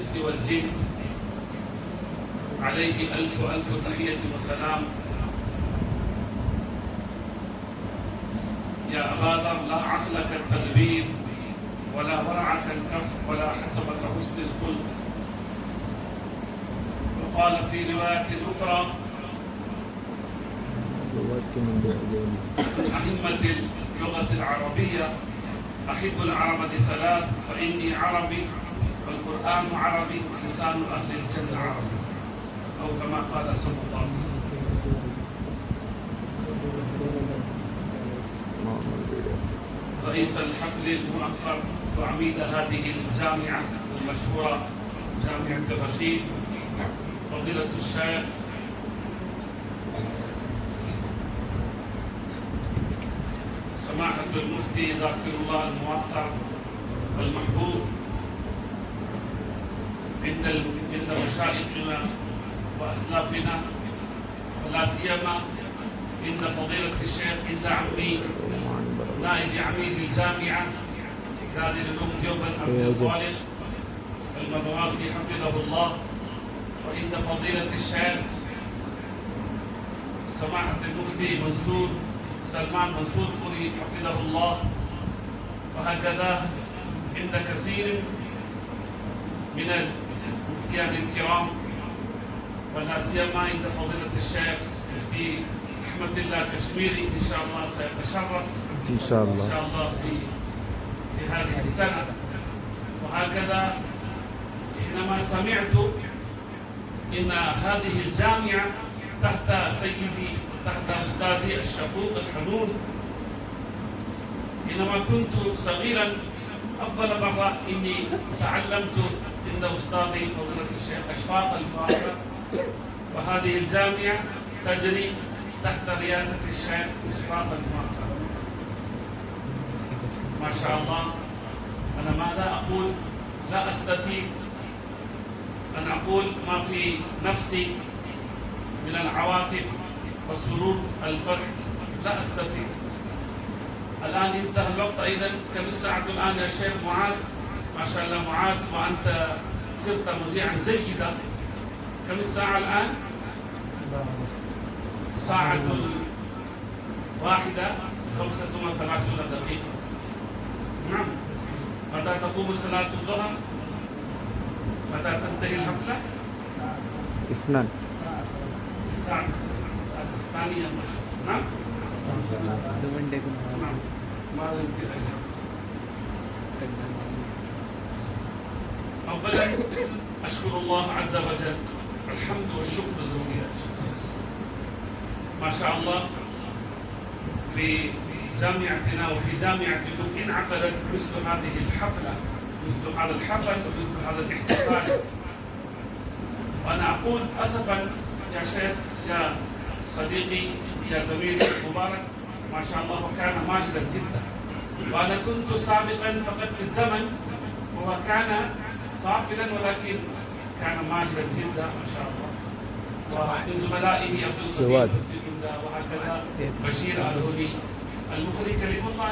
الإنس والجن عليه ألف ألف تحية وسلام. يا غادر لا عقلك التدبير ولا ورعك الكف ولا حسبك حسن الخلق. وقال في رواية أخرى من أئمة اللغة العربية: أحب العرب لثلاث، فإني عربي والقرآن عربي ولسان أهل الجنة عربي، أو كما قال صلى الله عليه وسلم. رئيس الحفل المؤقر وعميد هذه الجامعة المشهورة جامعة الرشيد، فضيلة الشيخ سماحة المفتي ذاكر الله الموقر والمحبوب عند مشايخنا وأسلافنا، ولا سيما عند فضيلة الشيخ عند عمي نائب عميد الجامعة دار العلوم ديوبند عبد الخالق المدراسي حفظه الله، وعند فضيلة الشيخ سماحة المفتي منصور سلمان منصور فوري حفظه الله. وهكذا عند كثير من المفتيان الكرام، ولا سيما عند فضيلة الشيخ مفتي رحمة الله كشميري إن شاء الله سيتشرف إن شاء الله في هذه السنة. وهكذا حينما سمعت إن هذه الجامعة تحت سيدي تحت أستاذي الشفوق الحنون، حينما كنت صغيرا أول مرة إني تعلمت عند أستاذي فضيلة الشيخ أشفاق المعافى، وهذه الجامعة تجري تحت رئاسة الشيخ أشفاق المعافى. ما شاء الله. أنا ماذا أقول؟ لا أستطيع أن أقول ما في نفسي من العواطف والسرور الفرح، لا أستطيع. الآن انتهى الوقت أيضا. كم الساعة الآن يا شيخ معاذ؟ ما شاء الله معاذ، وأنت صرت مذيعا جيدا. كم الساعة الآن؟ ساعة 1:35 دقيقة. نعم. متى تقوم صلاة الظهر؟ متى تنتهي الحفلة؟ 2 الساعة الثانية ما شاء الله. نعم. نعم. ماذا انتهى الحفلة؟ أولا أشكر الله عز وجل، الحمد والشكر ذريات. ما شاء الله في جامعتنا وفي جامعتكم انعقدت مثل هذه الحفلة، مثل هذا الحفل ومثل هذا الاحتفال. وأنا أقول أسفا يا شيخ يا صديقي يا زميلي مبارك، ما شاء الله كان ماهرا جدا، وأنا كنت سابقا فقط في الزمن، وهو كان صافلا ولكن كان ماهرا جدا ما شاء الله. ومن زملائه عبد القدير وهكذا بشير الهولي المخرج كريم الله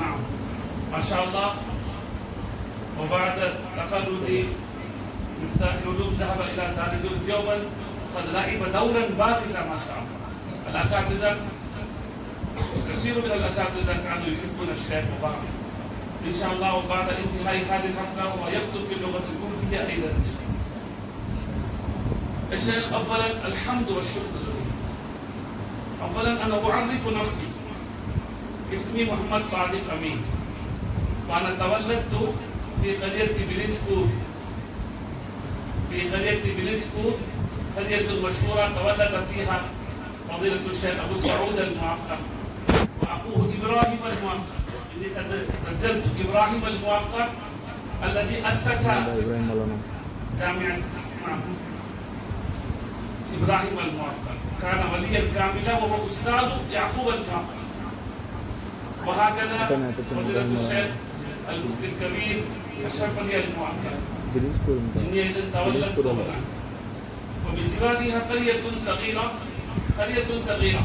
نعم ما شاء الله. وبعد تخرجي مفتاح العلوم ذهب إلى دار العلوم ديوبند، قد لعب دورا بارزا ما شاء الله. الأساتذة كثير من الأساتذة كانوا يحبون الشيخ مبارك إن شاء الله. وبعد انتهاء هذه الحفلة هو يخطب في اللغة الكردية أيضا إن شاء الله. الشيخ أولا الحمد والشكر له. أولا أنا أعرف نفسي، اسمي محمد صادق أمين، وأنا تولدت في قرية بلينسفورد، قرية مشهورة تولد فيها فضيلة الشيخ أبو سعود المعقر وأبوه إبراهيم المعقر. إني قد سجلت إبراهيم المعقر الذي أسس جامعة إبراهيم المعقر، كان وليا كاملا وهو أستاذ يعقوب المعقر. وهكذا فضيلة الشيخ المفتي الكبير أشرف علي المعقر. إني إذا تولدت هنا، وبجوارها قرية صغيرة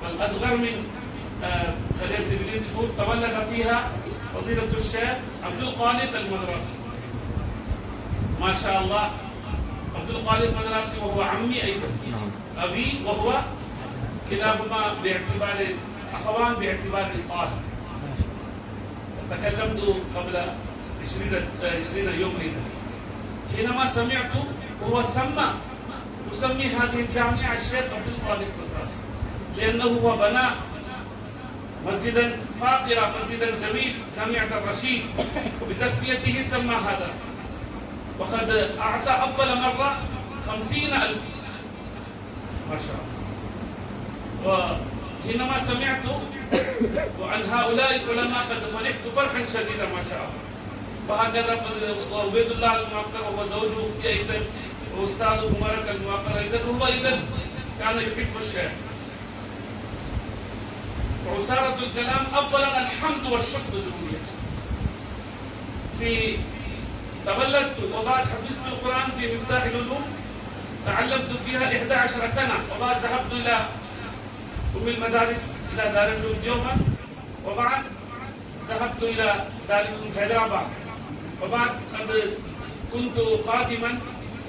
والأصغر من قرية بلينسفورد تولد فيها فضيلة الشيخ عبد الخالق المدرسي. ما شاء الله، عبد الخالق المدرسي وهو عمي أيضا، أبي وهو كلاهما باعتبار أخوان باعتبار الخال. تكلمت قبل 20 يوم أيضا حينما سمعت وهو أسمي هذه الجامعة الشيخ عبد الخالق المدرسي، لأنه هو بنى مسجدا فاقرا، مسجدا جميل، جامعة الرشيد، وبتسميته سمى هذا. وقد أعطى أول مرة 50,000 ما شاء الله. وحينما سمعت وعن هؤلاء العلماء قد فرحت فرحا شديدا ما شاء الله. وهكذا عبيد الله المعقر وهو زوجه أيضا، وأستاذ مبارك المعقر أيضا، وهو أيضا كان يحب الشيخ. وعسارة الكلام أولا الحمد والشكر ضرورية. في تولدت وبعد حفظت القرآن في مفتاح العلوم، تعلمت فيها 11 سنة، وبعد ذهبت إلى أم المدارس إلى دار العلوم ديوبند، وبعد ذهبت إلى دار العلوم حيدرآباد، وبعد قد كنت خادما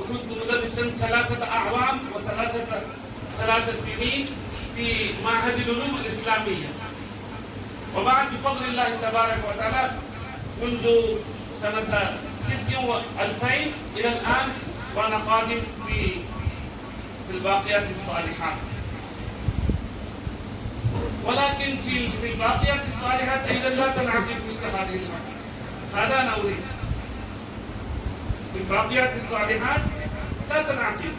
وكنت مدرسا 3 أعوام و3 سنين في معهد العلوم الإسلامية. وبعد بفضل الله تبارك وتعالى منذ سنة 2000 إلى الآن وأنا قادم في الباقيات الصالحات. ولكن في الباقيات الصالحات أيضا لا تنعقد مثل هذه الحاجة. هذا أنا أريد. في الباقيات الصالحات لا تنعقد،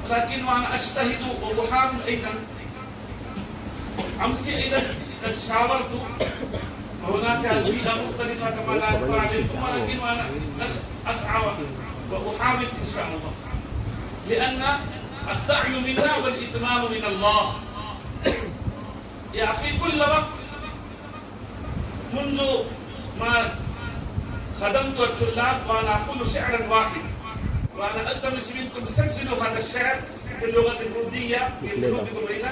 ولكن وأنا أجتهد وأحاول أيضا. أمس أيضا قد شاورت، وهناك البيئة مختلفة كما لا يخفى عليكم، ولكن وأنا أسعى وأحاول إن شاء الله، لأن السعي منا والإتمام من الله. يا أخي كل وقت منذ ما خدمت الطلاب وأنا أقول شعرا واحد، وأنا ألتمس منكم سجلوا هذا الشعر في اللغة الأردية في قلوبكم أيضا.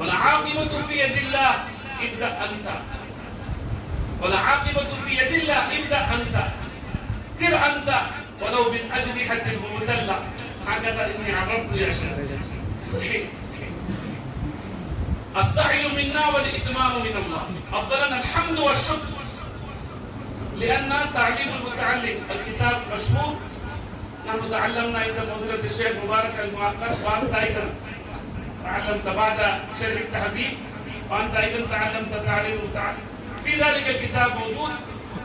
والعاقبة في يد الله ابدأ أنت، والعاقبة في يد الله ابدأ أنت، تر أنت ولو بالأجنحة الممتلة. هكذا إني عرفت يا شيخ. صحيح. السعي منا والإتمام من الله. أولا الحمد والشكر، لأن تعليم المتعلم الكتاب مشهور. نحن تعلمنا عند فضيلة الشيخ مبارك المعقر، وأنت أيضا تعلمت بعد شرح التهذيب، وأنت أيضا تعلمت تعليم التعليم. في ذلك الكتاب موجود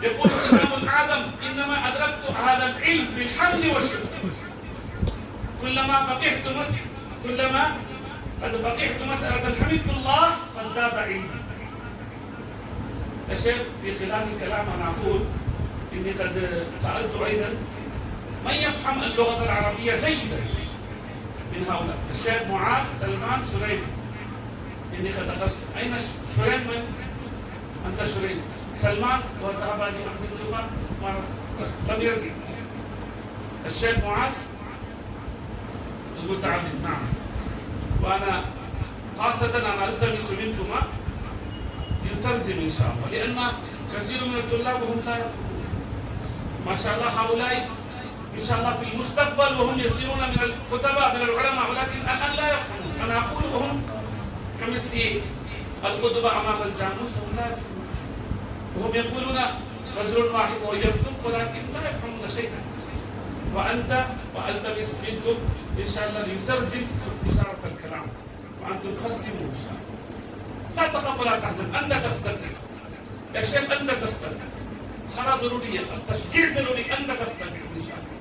يقول الإمام الأعظم: إنما أدركت هذا العلم بالحمد والشكر. كلما قد فقهت مسألة حمدت الله فازداد علما. يا شيخ في خلال الكلام أنا أقول إني قد سألت أيضا من يفهم اللغة العربية جيدا من هؤلاء. الشيخ معاذ سلمان شريم، إني قد أخذت. أين شريم؟ من أنت شريم؟ سلمان وذهب لأحمد ثم لم يرجع. الشيخ معاذ المتعلم، نعم. وأنا خاصة أنا ألتمس منكما يترجم إن شاء الله، لأن كثير من الطلاب وهم لا يفهمون. ما شاء الله هؤلاء إن شاء الله في المستقبل وهم يصيرون من الخطباء من العلماء، ولكن الآن لا يفهمون. أنا أقول وهم كمثل الخطباء أمام الجاموس وهم لا يفهمون، وهم يقولون رجل واحد هو يكتب ولكن لا يفهمون شيئا. وأنت وألتمس منكم إن شاء الله ليترجم مسارة الكلام، وأنتم تقسموا إن شاء الله. لا تخف ولا تحزن، أنت تستطيع يا شيخ، أنت تستطيع. خلاص ضرورية التشجيع ضروري، أنت تستطيع إن شاء الله.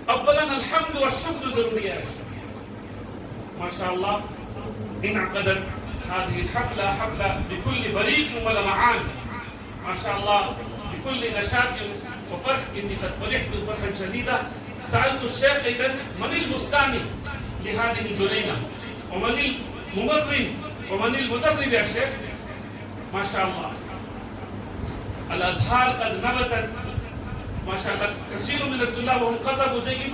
أولا الحمد والشكر ضروري يا شيخ. ما شاء الله انعقدت هذه الحفلة حفلة بكل بريق ولمعان، ما شاء الله بكل نشاط وفرح. إني قد فرحت فرحا شديدا. سألت الشيخ أيضا من المستعني لهذه الجنينة، ومن الممرن، ومن المدرب يا شيخ. ما شاء الله الأزهار قد نبتت ما شاء الله كثير من الطلاب وهم خطبوا جيد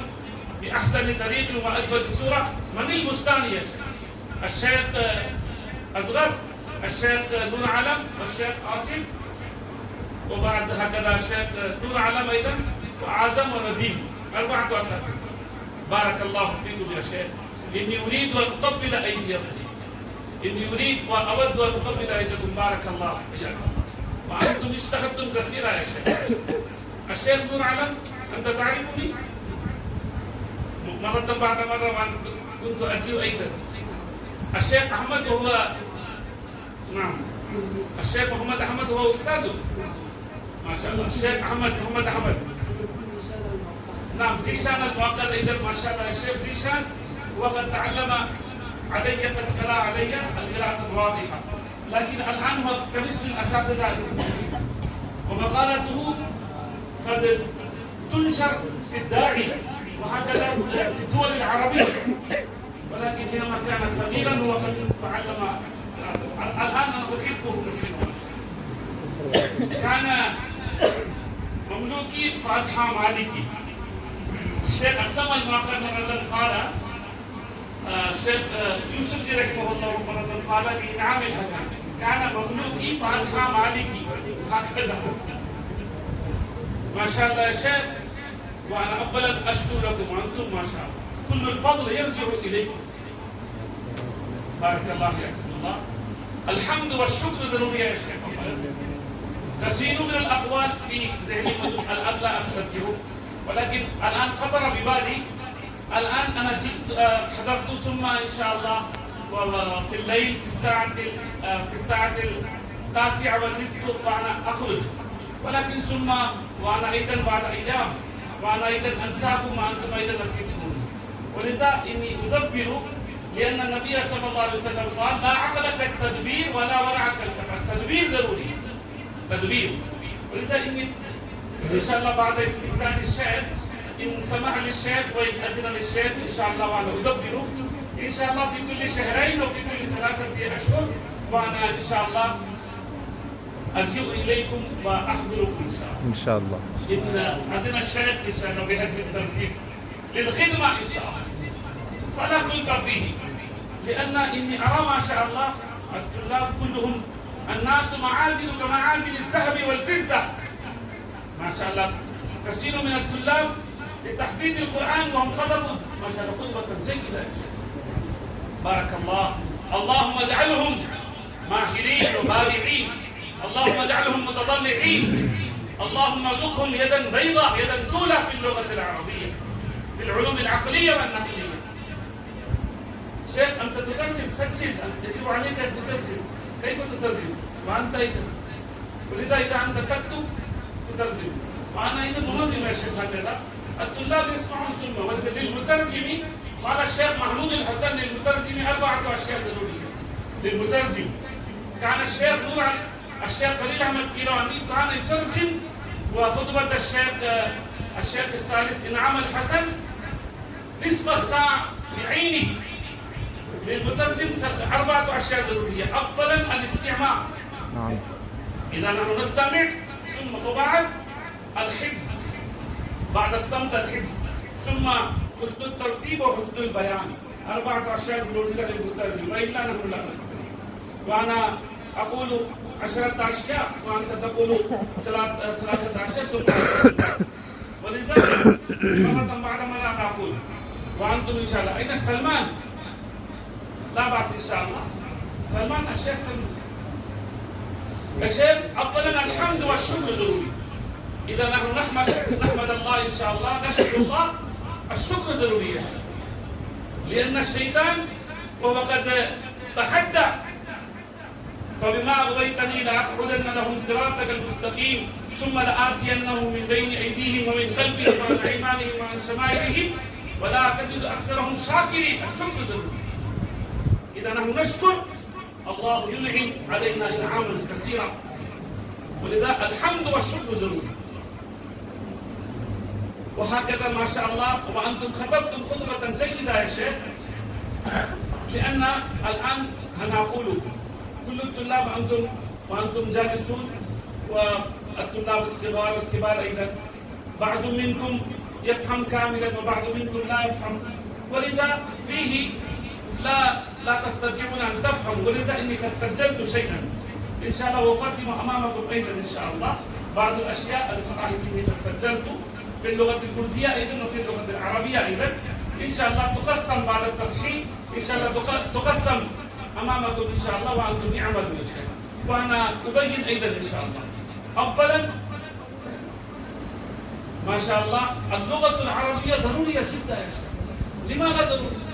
بأحسن طريق وأجمل صورة. من البستاني يا شيخ؟ الشيخ أصغر، الشيخ نور علم، والشيخ عاصم، وبعد هكذا الشيخ نور علم أيضا، وعازم ونديم، 4 أساتذة. بارك الله فيكم يا شيخ. إني أريد أن أقبل أيديكم، إني أريد وأود أن أقبل أيديكم. بارك الله فيكم. وأنتم اشتغلتم كثيرا يا شيخ. الشيخ نور علم أنت تعرفني؟ مرة بعد مرة كنت أجيب أيضا. الشيخ أحمد وهو نعم الشيخ محمد أحمد هو أستاذه ما شاء الله. الشيخ محمد أحمد نعم زيشان المؤقت أيضا ما شاء الله. الشيخ زيشان وقد تعلم علي، قد قرأ علي القراءة الواضحة، لكن الآن هو كمثل الأساتذة ومقالته قد تنشر في الداعي وهكذا في الدول العربية، ولكن حينما كان صغيرا هو قد تعلم. الآن أنا أحبه كثيرا. كان مملوكي فأصحى مالكي. الشيخ أسلم المعقد مرة قال الشيخ يوسف رحمه الله مرة قال لي نعم الحسن كان مملوكي فأصحى مالكي، هكذا ما شاء الله يا شيخ. وأنا أولا أشكر لكم وأنتم ما شاء الله كل الفضل يرجع إليكم. بارك الله فيكم. الله الحمد والشكر ضروري يا شيخ. كثير من الأقوال في ذهني الآن لا أستطيع، ولكن الآن خطر ببالي. الآن أنا جئت حضرت ثم إن شاء الله وفي الليل في الساعة 9:30 وأنا أخرج، ولكن ثم وأنا أيضا بعد أيام وأنا أيضا أنساكم وأنتم أيضا نسيتموني. ولذا إني أدبر، لأن النبي صلى الله عليه وسلم قال لا عقل كالتدبير ولا ورع كالتفكير. التدبير ضروري، تدبير. ولذا إني إن شاء الله بعد استئذان الشيخ إن سمح للشيخ وإن أذن للشيخ إن شاء الله وأنا أدبر إن شاء الله في كل شهرين وفي كل 3 أشهر، وأنا إن شاء الله أجيء إليكم وأحضركم إن شاء الله. إن أذن الشيخ إن شاء الله بحسب الترتيب للخدمة إن شاء الله، فلا كنت فيه، لأن إني أرى ما شاء الله الطلاب كلهم الناس معادن كمعادن الذهب والفضة ما شاء الله. كثير من الطلاب لتحفيظ القرآن وهم خطبوا ما شاء الله خطبة جيدة. بارك الله. اللهم اجعلهم ماهرين وبارعين، اللهم اجعلهم متضلعين، اللهم ارزقهم يدا بيضاء يدا طولة في اللغة العربية في العلوم العقلية والنقلية. شيخ أنت تترجم سجل، يجب عليك أن تترجم. كيف تترجم؟ وأنت أيضا، ولذا إذا أنت تكتب تترجم، وأنا أيضا منظم يا شيخ. هكذا الطلاب يسمعون ثم. ولذا للمترجم قال الشيخ محمود الحسن للمترجم 4 أشياء ضرورية للمترجم. كان الشيخ خليل أحمد كيراني كان يترجم وخطبة الشيخ الثالث إنعام الحسن نصف الساعة بعينه. للمترجم 4 أشياء ضرورية. أولا الاستماع، إذا نحن نستمع، ثم وبعد الحفظ، بعد الصمت الحفظ، ثم حسن الترتيب وحسن البيان. 4 أشياء ضرورية للمترجم، وإلا نحن لا نستمع. وأنا أقول 10 أشياء وأنت تقول 3 أشياء ثم ولذا مرة بعد مرة أنا أقول وأنتم إن شاء الله. أين سلمان؟ لا بأس إن شاء الله. سلمان الشيخ سلمان. الشيخ أولا الحمد والشكر ضروري. إذا نحن نحمد الله إن شاء الله، نشكر الله. الشكر ضروري لأن الشيطان وهو قد تحدى فبما أغويتني لأقعدن لهم صراطك المستقيم ثم لآتينهم من بين أيديهم ومن خلفهم وعن أيمانهم وعن شمائلهم ولا تجد أكثرهم شاكرين. الشكر ضروري. إذا نحن نشكر الله ينعم علينا إنعاما كثيرا، ولذا الحمد والشكر ضروري. وهكذا ما شاء الله. وأنتم خطبتم خطبة جيدة يا شيخ، لأن الآن أنا أقول كل الطلاب وأنتم جالسون والطلاب الصغار والكبار أيضا بعض منكم يفهم كاملا وبعض منكم لا يفهم، ولذا فيه لا تستطيعون أن تفهموا، ولذا إني قد سجلت شيئا إن شاء الله وأقدم أمامكم أيضا إن شاء الله بعض الأشياء القواعد إني قد سجلت في اللغة الكردية أيضا وفي اللغة العربية أيضا إن شاء الله تقسم بعد التصحيح، إن شاء الله تقسم أمامكم إن شاء الله وأنتم اعملوا إن شاء الله، وأنا أبين أيضا إن شاء الله. أولا ما شاء الله اللغة العربية ضرورية جدا يا شيخ. لماذا ضرورية؟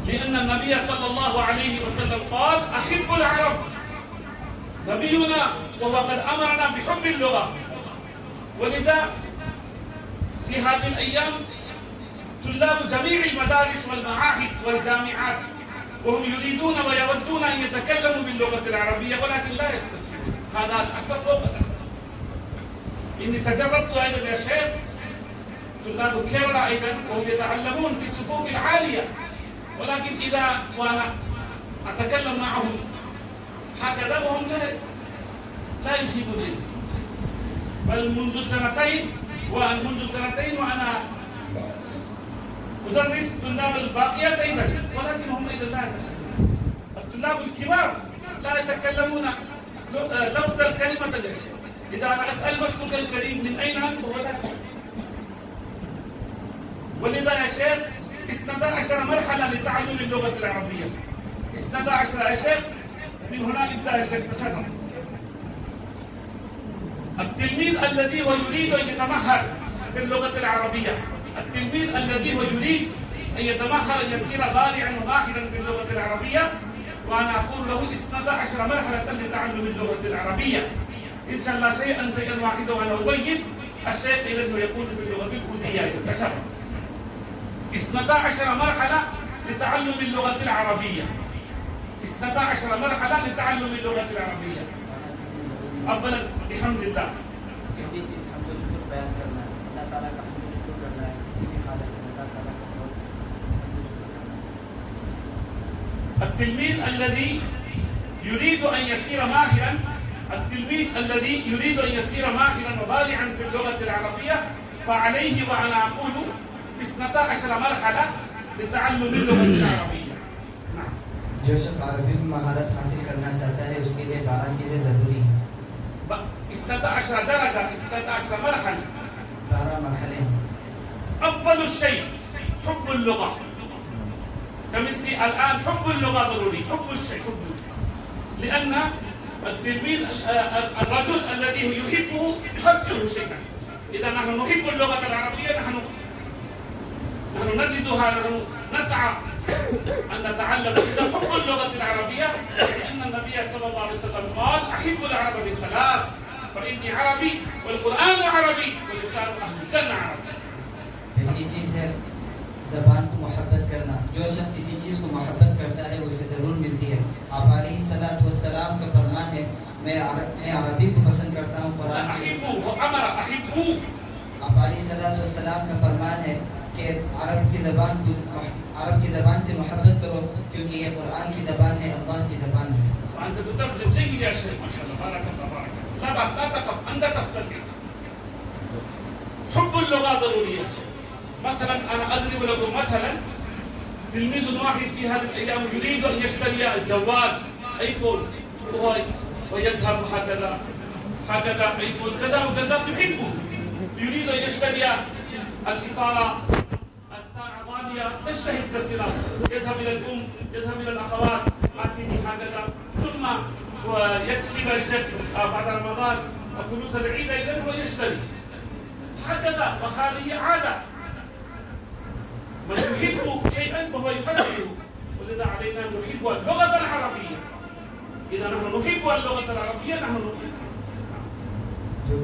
لأن النبي صلى الله عليه وسلم قال أحب العرب، نبينا وهو قد أمرنا بحب اللغة، ولذا في هذه الأيام طلاب جميع المدارس والمعاهد والجامعات وهم يريدون ويودون أن يتكلموا باللغة العربية ولكن لا يستطيعون. هذا الأسف فوق الأسف. إني تجربت أيضا يا شيخ طلاب كيرلا أيضا وهم يتعلمون في الصفوف العالية، ولكن إذا وأنا أتكلم معهم هكذا وهم لا يجيبون، بل منذ سنتين وأنا أدرس طلاب الباقيات أيضا، ولكن هم أيضا لا يتكلمون. الطلاب الكبار لا يتكلمون لفظ الكلمة يا شيخ. إذا أنا أسأل مسلوك الكريم من أين أنت هو لا يشيخ. ولذا يا شيخ 12 مرحلة لتعلم اللغة العربية، 12 يا شيخ. من هنا يبدأ يا شيخ تشرف. التلميذ الذي هو يريد أن يتمهر في اللغة العربية، التلميذ الذي هو يريد أن يتمهر أن يصير بارعا وماهرا في اللغة العربية، وأنا أقول له 12 مرحلة لتعلم اللغة العربية إن شاء الله شيئا واحدا، وأنا أبين الشيخ إلى يقول في اللغة الكردية تشرف. 12 مرحلة لتعلم اللغة العربية، 12 مرحلة لتعلم اللغة العربية. أولا بحمد الله. التلميذ الذي يريد أن يصير ماهرا، التلميذ الذي يريد أن يصير ماهرا وبارعا في اللغة العربية فعليه وأنا أقول 12 مرحلة لتعلم اللغة العربية. نعم. جو شخص عربی میں مہارت حاصل کرنا چاہتا ہے اس کے لیے 12 چیزیں ضروری ہیں. 12 درجة، 12 مرحلة، 12 مرحلے ہیں. أول شيء حب اللغة. كمثل الآن حب اللغة ضروري، حب الشيء، لأن التلميذ الرجل الذي يحبه يحصله شيئا. إذا نحن نحب اللغة العربية نحن نجدها، نحن نسعى أن نتعلم. إذا حب اللغة العربية لأن النبي صلى الله عليه وسلم قال أحب العرب بالثلاث فإني عربي والقرآن عربي ولسان أهل الجنة عربي. پہلی چیز ہے زبان کو محبت کرنا. جو شخص کسی چیز کو محبت کرتا ہے اسے ضرور ملتی ہے. آپ علیہ الصلوۃ والسلام کا فرمان ہے میں عربی کو پسند کرتا ہوں، قرآن أحبه. آپ علیہ الصلوۃ والسلام کا فرمان ہے کہ عرب کی زبان سے محبت کرو کیونکہ یہ قرآن کی زبان ہے، اللہ کی زبان ہے. وأنت تترجم جيد يا شيخ ما شاء الله، بارك الله بارك الله. لا بأس، لا تخف، أنت تستطيع. حب اللغة ضروري يا شيخ. مثلا أنا أضرب لكم مثلا تلميذ واحد في هذه الأيام يريد أن يشتري الجوال آيفون ويذهب هكذا آيفون كذا وكذا يحبه، يريد أن يشتري الإطارة، الساعة غالية، تشتهي كثيرا، يذهب إلى الأم، يذهب إلى الأخوات، أعطيني هكذا، ثم ويكسب بعد رمضان وفلوس العيد أيضا هو يشتري هكذا، وهذه عادة. من يحب شيئا فهو يحسنه، ولذا علينا أن نحب اللغة العربية. إذا نحن نحب اللغة العربية نحن نحسن. جو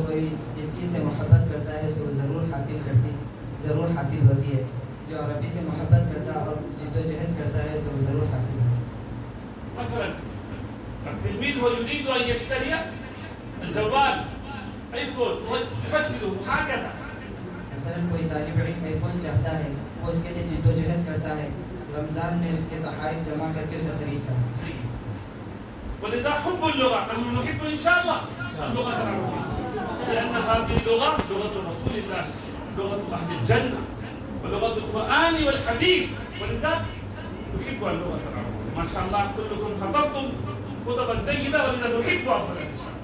کوئی جس چیز سے محبت کرتا ہے اسے وہ ضرور حاصل ہوتی ہے. جو عربی سے محبت کرتا ہے اور جد و جہد کرتا ہے اسے وہ ضرور حاصل ہوتی ہے. مثلا التلميذ هو يريد أن يشتري الجوال آيفون ويحسنه هكذا. مثلا کوئی طالب علم آئی فون چاہتا ہے وہ اس کے لیے جد و جہد کرتا ہے، رمضان میں اس کے تحائف جمع کر کے اسے خریدتا ہے. ولذا حب اللغة نحن نحب إن شاء الله اللغة العربية، لأن هذه اللغة لغة رسول الله، لغة أهل الجنة، ولغة القرآن والحديث، ولذا نحب اللغة العربية. ما شاء الله كلكم خطبتم خطبا جيدة، ولذا نحب أفضل إن شاء الله.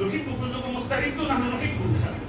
نحب كلكم مستعدون، نحن نحب إن شاء الله.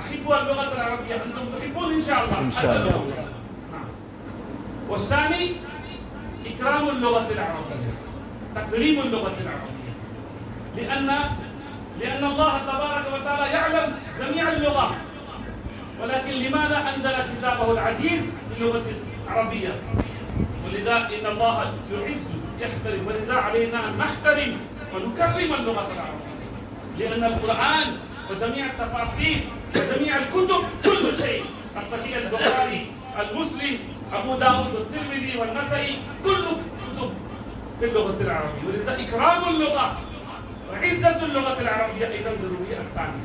أحب اللغة العربية، أنتم تحبون إن شاء الله. إن شاء الله. نعم. والثاني إكرام اللغة العربية، تكريم اللغة العربية، لأن الله تبارك وتعالى يعلم جميع اللغات، ولكن لماذا أنزل كتابه العزيز باللغة العربية؟ ولذا إن الله يعز يحترم، ولذا علينا أن نحترم ونكرم اللغة العربية، لأن القرآن وجميع التفاسير وجميع الكتب كل شيء، الصحيح البخاري المسلم أبو داود الترمذي والنسائي كل كتب في اللغة العربية، ولذا إكرام اللغة وعزة اللغة العربية أيضا ضرورية الثانية.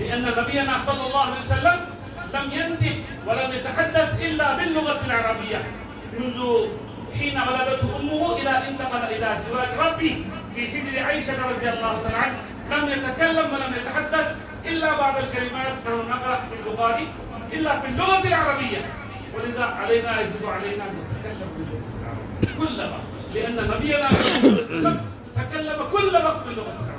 لأن نبينا صلى الله عليه وسلم لم ينطق ولم يتحدث إلا باللغة العربية منذ حين ولدته أمه إلى انتقل إلى جوار ربه في حجر عائشة رضي الله تعالى عنها، لم يتكلم ولم يتحدث إلا بعض الكلمات نحن نقرأ في البخاري إلا في اللغة العربية، ولذا يجب علينا أن نتكلم باللغة العربية كل وقت، لأن نبينا صلى الله عليه وسلم تكلم كل وقت باللغة العربية.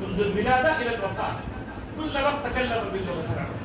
منذ الولادة إلى الوفاة كل وقت تكلم باللغة العربية،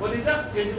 ولذا يجب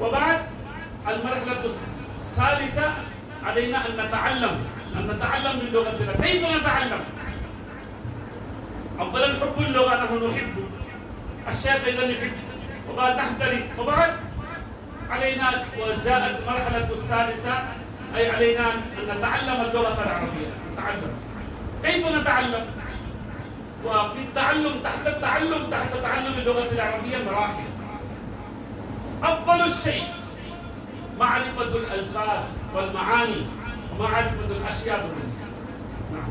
وبعد المرحلة الثالثة علينا أن نتعلم من لغتنا. كيف نتعلم؟ أولا حب اللغة، نحن نحب، الشيخ أيضا يحب، وبعد نحترم، وبعد علينا وجاءت المرحلة الثالثة أي علينا أن نتعلم اللغة العربية. نتعلم. كيف نتعلم؟ وفي التعلم تحت تعلم اللغة العربية مراحل. أفضل الشيء معرفة الألفاظ والمعاني ومعرفة الأشياء. نعم.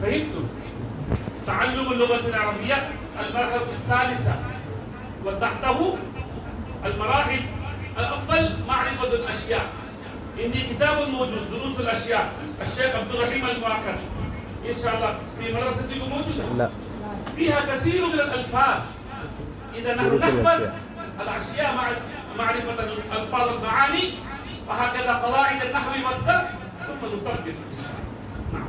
فهمتم؟ تعلم اللغة العربية المرحلة الثالثة، وتحته المراحل الأفضل معرفة الأشياء. عندي كتاب موجود دروس الأشياء، الشيخ عبد الرحيم المؤخر، إن شاء الله في مدرستكم موجودة. لا. فيها كثير من الألفاظ، إذا نحن نحفظ الأشياء مع معرفة الألفاظ المعاني، وهكذا قواعد النحو والصرف، ثم نطبق إن شاء الله. نعم.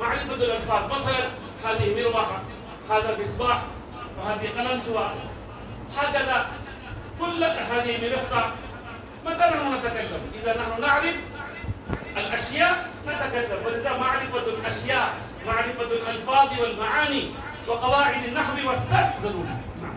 معرفة الألفاظ، مثلا هذه مروحة، هذا مصباح، وهذه قلنسوة، هكذا كل هذه منصة. متى نحن نتكلم؟ إذا نحن نعرف الأشياء نتكلم، ولذا معرفة الأشياء، معرفة الألفاظ والمعاني وقواعد النحو والصرف ضروري. نعم.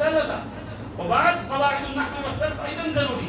لا. وبعد قواعد النحو والصرف أيضا ضروري.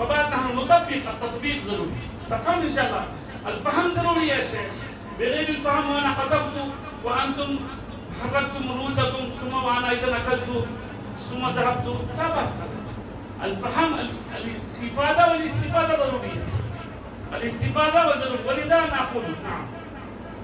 وبعد نحن نطبق، التطبيق ضروري. تفهم إن شاء الله. الفهم ضروري يا شيخ. بغير الفهم وأنا خطبت وأنتم حركتم رؤوسكم ثم وأنا أيضا أكلت ثم ذهبت، لا بأس. الفهم الإفادة والاستفادة ضرورية. الاستفادة وضروري، ولذا نقول نعم.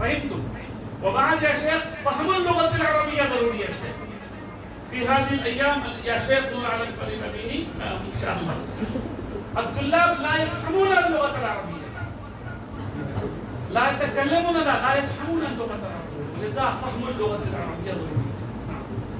فهمتم؟ وبعد يا شيخ فهم اللغة العربية ضروري يا شيخ. في هذه الأيام يا شيخ نور على الأميني إن شاء الله الطلاب لا يفهمون اللغة العربية، لا يتكلمون، لا يفهمون اللغة العربية، لذا فهم اللغة العربية ضروري.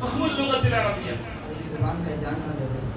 فهم اللغة العربية، عربی زبان کا جاننا ضروری ہے،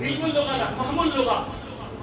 علم اللغة لا فهم اللغة.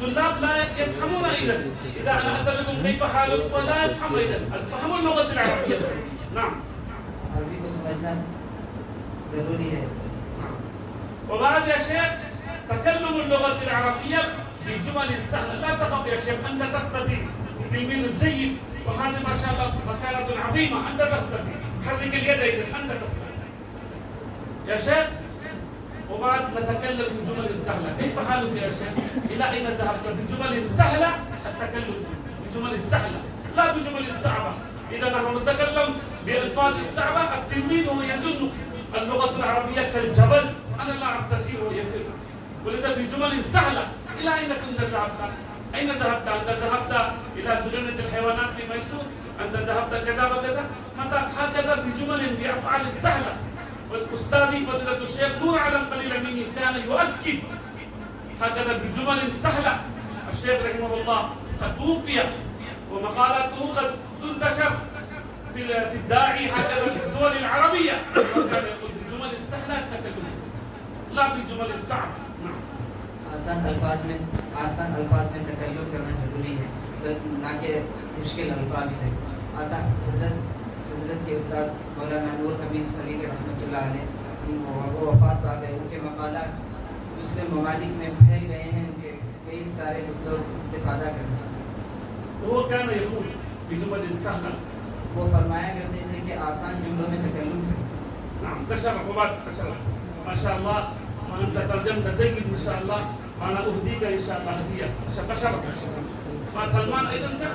طلاب لا يفهمون إذا أنا أسألكم كيف حالك ولا يفهم فهم اللغة العربية. نعم. عربی کو سمجھنا ضروری ہے۔ وبعد يا شيخ تكلم اللغة العربية بجمل سهلة، لا تخف يا شيخ، أنت تستطيع، تلميذ جيد، وهذه ما شاء الله مكانة عظيمة، أنت تستطيع، حرك اليد إذا أنت تستطيع يا شيخ. وبعد نتكلم بجمل سهلة. كيف حالك يا شيخ؟ إلى أين ذهبت؟ بجمل سهلة التكلم، بجمل سهلة لا بجمل صعبة. إذا نحن نتكلم بألفاظ صعبة التلميذ هو يظن اللغة العربية كالجبل، أنا لا أستطيع ويفر. ولذا بجمل سهلة. إلى أين كنت ذهبت؟ أين ذهبت؟ أنت ذهبت إلى جنينة الحيوانات في ميسور؟ أنت ذهبت كذا وكذا؟ متى هكذا بجمل بأفعال سهلة. والأستاذ فضيلة الشيخ نور علم قليل مني كان يؤكد هكذا بجمل سهلة. الشيخ رحمه الله قد توفي ومقالاته قد تنتشر في الداعي هكذا في الدول العربية، وكان يقول بجمل سهلة التكلم لا بجمل صعبة. نعم. آسان الفاظ میں تکلم کرنا ضروری ہے، نہ کہ مشکل الفاظ سے۔ آسان حضرت کے استاد مولانا نور امین خلیل رحمۃ اللہ علیہ وہ وفات پا گئے، ان کے مقالات دوسرے ممالک میں پھیل گئے ہیں، ان کے کئی سارے لوگ استفادہ کرتے ہیں۔ وہ كان يقول بجمل سهلة. وہ فرمایا کرتے تھے کہ آسان جملوں میں تکلم کریں۔ نعم تشرف وبعد تشرف ما شاء الله، وأنت ترجمت جيد إن شاء الله، وأنا أهديك إن شاء الله هدية. تشرف ما سلمان أيضا جاء.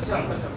تشرف تشرف.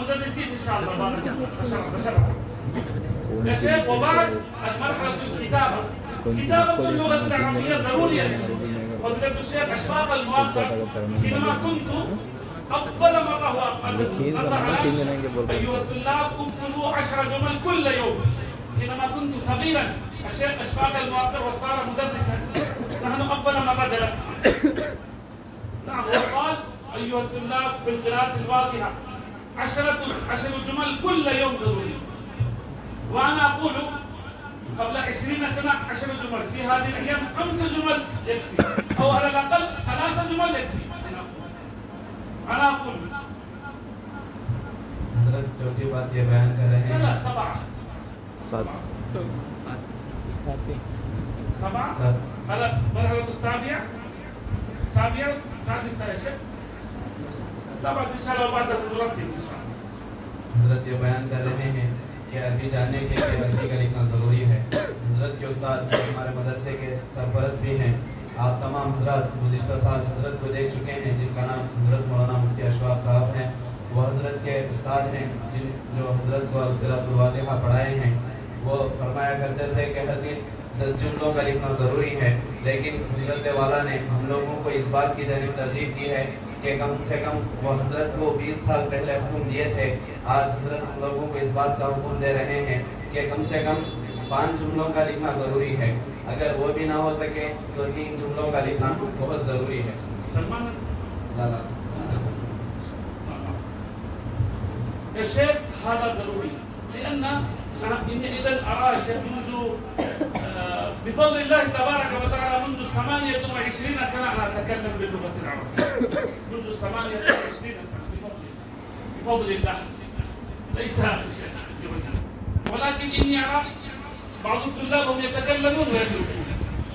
مدرسين إن شاء الله. تشرف تشرف يا شيخ. وبعد المرحلة الكتابة، كتابة اللغة العربية ضرورية. فضيلة الشيخ أشفاق المواقع حينما كنت أول مرة نصح أيها الطلاب اكتبوا 10 جمل كل يوم. حينما كنت صغيرا الشيخ أشفاق المواقع وصار مدرسا، نحن أول مرة جلسنا. نعم. وقال أيها الطلاب بالقراءة الواضحة 10 جمل كل يوم ضروري. وأنا أقول قبل 20 سنة 10 جمل، في هذه الأيام 5 جمل يكفي، أو على الأقل 3 جمل يكفي. أنا أقول حضرت چوتھی بات یہ بیان کر رہے لا ہیں 7 هذا مرحلة السابعة سادسة يا شيخ. لا بعد إن شاء الله بعد نرتب إن شاء الله. حضرت یہ بیان کر رہے ہیں کہ عربی جاننے کے لیے عربی کا لکھنا ضروری ہے۔ حضرت کے استاد جو ہمارے مدرسے کے سرپرست بھی ہیں، آپ تمام حضرات گزشتہ سال حضرت کو دیکھ چکے ہیں، جن کا نام حضرت مولانا مفتی اشفاق صاحب ہیں۔ وہ حضرت کے استاد ہیں جو حضرت کو قراءۃ الواضحہ پڑھائے ہیں۔ وہ فرمایا کرتے تھے کہ ہر دن 10 جملوں کا لکھنا ضروری ہے، لیکن حضرت والا نے ہم لوگوں کو اس بات کی جانب ترغیب دی ہے کہ کم سے کم وہ حضرت کو 20 سال پہلے حکم دیے تھے، آج حضرت ہم لوگوں کو اس بات کا حکم دے رہے ہیں کہ کم سے کم 5 جملوں کا لکھنا ضروری ہے، اگر وہ بھی نہ ہو سکے تو 3 جملوں کا لکھنا بہت ضروری ہے۔ سلمان لا لا يا شيخ هذا ضروري، لأن إني إذا أرى شيخ منذ بفضل الله تبارك وتعالى منذ 28 سنة أنا أتكلم باللغة العربية، منذ 28 سنة بفضل الله، ليس شيء بوجه. ولكن إني أرى بعض الطلاب هم يتكلمون ويتركون،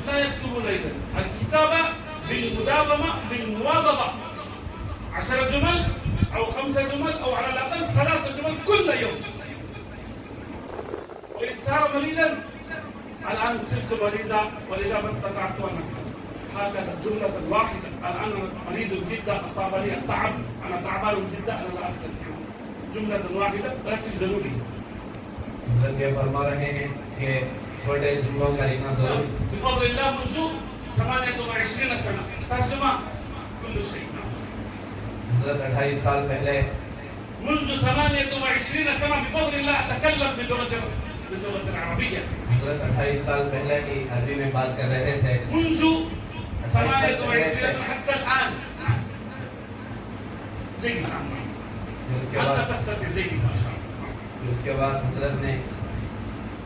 لا يكتبون أيضا. الكتابة بالمداومة بالمواظبة 10 جمل أو 5 جمل أو على الأقل 3 جمل كل يوم. وإن صار مريضا الآن صرت مريضا، ولذا ما استطعت أن هكذا جملة واحدة. الآن أنا مريض جدا، أصابني التعب، أنا تعبان جدا، أنا لا أستطيع. جملة واحدة لكن ضروري. حضرت یہ فرما رہے ہیں کہ چھوٹے جملوں کا لکھنا ضروری ہے۔ بفضل الله منذ 28 سنة ترجمة كل شيء. حضرت 28 سال پہلے منذ 28 سنة بفضل الله أتكلم باللغة باللغة العربية حضرت 28 سال پہلے ہی عربی میں بات کر رہے تھے. منذ 28 سنة حتى الآن. جيد نعم. اس کے بعد أنت تستطيع جيد ما شاء الله. اس کے بعد حضرت نے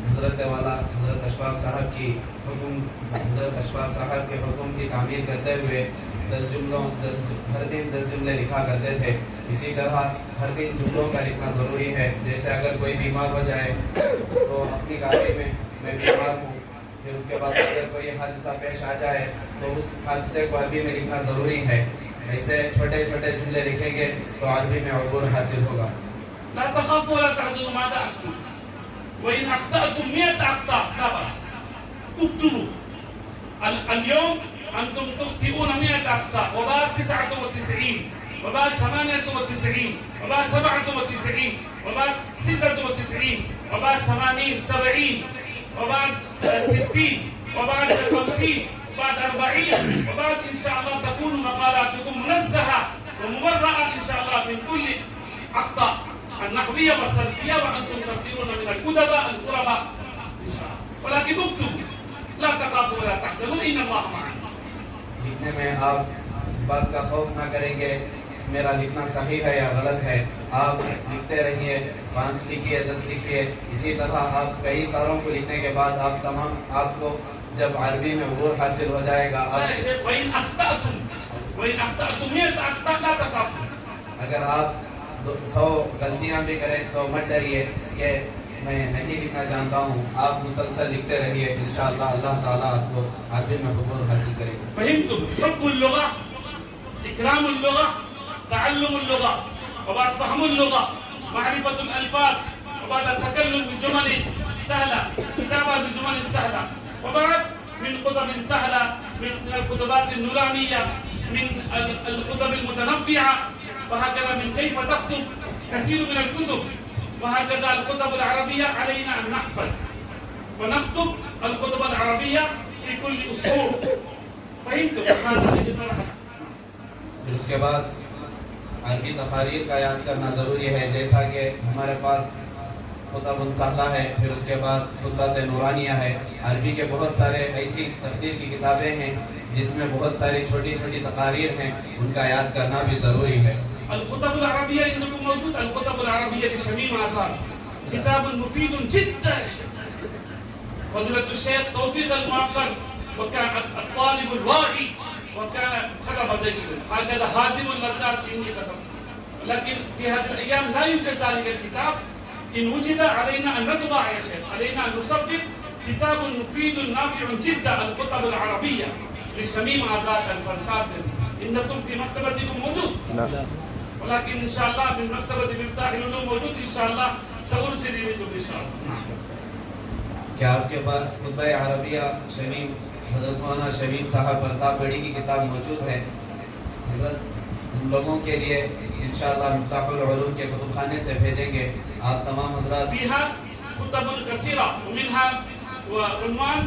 حضرت والا حضرت اشفاق صاحب کی حکم حضرت اشفاق صاحب کے حکم کی تعمیر کرتے ہوئے 10 جملوں ہر دن 10 جملے لکھا کرتے تھے. اسی طرح ہر دن جملوں کا لکھنا ضروری ہے. جیسے اگر کوئی بیمار ہو جائے تو اپنی گاڑی میں بیمار ہوں، پھر اس کے بعد اگر کوئی حادثہ پیش آ جائے تو اس حادثے کو عربی میں لکھنا ضروری ہے. ایسے چھوٹے چھوٹے جملے لکھیں گے تو عربی میں عبور حاصل ہوگا. لا تخافوا ولا تحزنوا ماذا أكتب وإن أخطأتم 100 أخطاء لا بأس اكتبوا. اليوم أنتم تخطئون 100 أخطاء وبعد 99 وبعد 98 وبعد 97 وبعد 96 وبعد 80 70 وبعد 60 وبعد 50 وبعد 40 وبعد إن شاء الله تكون مقالاتكم منزهة ومبرئة إن شاء الله من كل أخطاء النحوية والصرفية وأنتم تصيرون من الكتباء القرباء إن شاء الله. ولكن اكتبوا لا تخافوا ولا تحزنوا إن الله معنا. لکھنے میں آپ اس بات کا خوف نہ کریں گے میرا لکھنا صحیح ہے یا غلط ہے. آپ لکھتے رہیے، 5 لکھیے 10 لکھیے. اسی طرح آپ کئی سالوں کو لکھنے کے بعد آپ کو جب عربی میں عبور حاصل ہو جائے گا وإن أخطأتم 100 أخطاء لا تخافوا. اگر آپ 100 غلطیاں بھی کریں تو مت ڈریے کہ میں نہیں لکھنا جانتا ہوں. آپ مسلسل لکھتے رہیے، انشاءاللہ اللہ تعالیٰ آپ کو عربی میں عبور حاصل کرے گا. فهمتم؟ حب اللغة، إكرام اللغة، تعلم اللغة، وبعد فهم اللغة، معرفة الألفاظ، وبعد التكلم بجمل سهلة، كتابة بجمل سهلة، وبعد من خطب سهلة، من الخطبات النورانية، من الخطب المتنبعة، وهكذا من كيف تخطب كثير من الكتب. وهكذا الخطب العربية علينا أن نحفظ ونخطب الخطب العربية في كل أسبوع. فهمتم؟ هذا الذي نرحل. پھر اس کے بعد عربی تقاریر کا یاد کرنا ضروری ہے. جیسا کہ ہمارے پاس خطب سہلہ ہے، پھر اس کے بعد خطبات نورانیہ ہے. عربی کے بہت سارے ایسی تفسیر کی کتابیں ہیں جس میں بہت ساری چھوٹی چھوٹی تقاریر ہیں، ان کا یاد کرنا بھی ضروری ہے. الخطب العربية عندكم موجود. الخطب العربية لشميم عزار كتاب مفيد جدا. فضيلة الشيخ توفيق المعقل وكان الطالب الواعي وكان خطب جيدا. هكذا هازم اللذات إني خطب. لكن في هذه الأيام لا يوجد ذلك الكتاب. إن وجد علينا أن نطبع يا شيخ، علينا أن نصدق كتاب مفيد نافع جدا. الخطب العربية لشميم عزار الفنطاب. إنكم في مكتبتكم موجود؟ لا. ولكن إن شاء الله من مكتبة مفتاح العلوم موجود. إن شاء الله سأرسل إليكم إن شاء الله. کیا آپ کے پاس خطبہ عربیہ شمیم حضرت مولانا شمیم صاحب پرتاپ گڑھی کی کتاب موجود ہے؟ حضرت ہم لوگوں کے لیے انشاءاللہ مفتاح العلوم کے کتب خانے سے بھیجیں گے. آپ تمام حضرات فيها خطب كثيرة ومنها عنوان